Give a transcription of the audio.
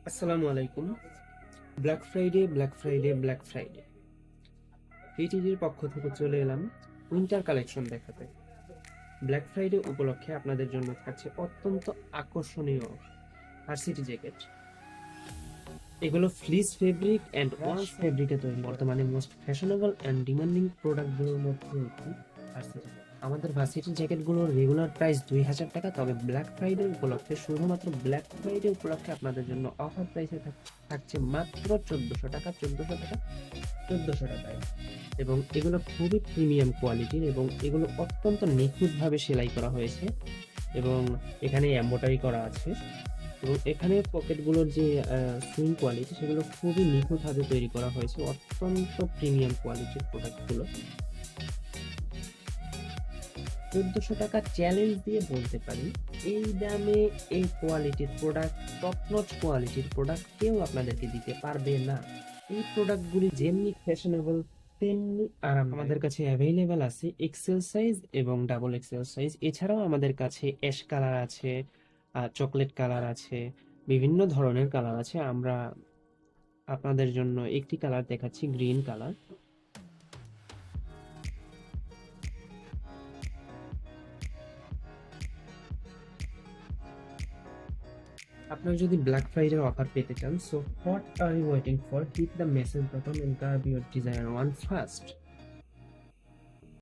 আসসালামু আলাইকুম। Black Friday, Black Friday, Black Friday. ভিটিডির পক্ষ থেকে চলে এলাম উইন্টার কালেকশন দেখাতে। ব্ল্যাক ফ্রাইডে উপলক্ষে আপনাদের জন্য থাকছে অত্যন্ত আকর্ষণীয় ভার্সিটি জ্যাকেট। এগুলো ফ্লিস ফেব্রিক অ্যান্ড ওয়াশ ফেব্রিকে তৈরি, বর্তমানে মোস্ট ফ্যাশনেবল অ্যান্ড ডিমান্ডিং প্রোডাক্টগুলোর মধ্যে একটি ভার্সিটি। আমাদের ভার্সিটি জ্যাকেটগুলোর রেগুলার প্রাইস 2000 টাকা, তবে ব্ল্যাক ফ্রাইডে উপলক্ষে, শুধুমাত্র ব্ল্যাক ফ্রাইডে উপলক্ষে আপনাদের জন্য অফার প্রাইসে থাকছে মাত্র 1400 টাকা, 1400 টাকা, 1400 টাকায়। এবং এগুলো খুবই প্রিমিয়াম কোয়ালিটির এবং এগুলো অত্যন্ত নিখুঁতভাবে সেলাই করা হয়েছে এবং এখানে এমব্রয়ডারি করা আছে। এবং এখানে পকেটগুলোর যে সুইং কোয়ালিটি, সেগুলো খুবই নিখুঁতভাবে তৈরি করা হয়েছে, অত্যন্ত প্রিমিয়াম কোয়ালিটির প্রোডাক্টগুলো। 1400 টাকা চ্যালেঞ্জ দিয়ে বলতে পারি, এই দামে এই কোয়ালিটির প্রোডাক্ট, টপ নচ কোয়ালিটির প্রোডাক্ট কেউ আপনাদেরকে দিতে পারবে না। এই প্রোডাক্টগুলি যেমনি ফ্যাশনেবল তেমনি আরাম। আমাদের কাছে অ্যাভেলেবেল আছে এক্সেল সাইজ এবং ডাবল এক্সেল সাইজ। এছাড়াও আমাদের কাছে অ্যাশ কালার আছে, চকলেট কালার আছে, বিভিন্ন ধরনের কালার আছে। আমরা আপনাদের জন্য একটি কালার দেখাচ্ছি, গ্রিন কালার। আপনারা যদি ব্ল্যাক ফ্রাইডে অফার পেতে চান, so what are you waiting for? Hit the message button and grab your desire one first.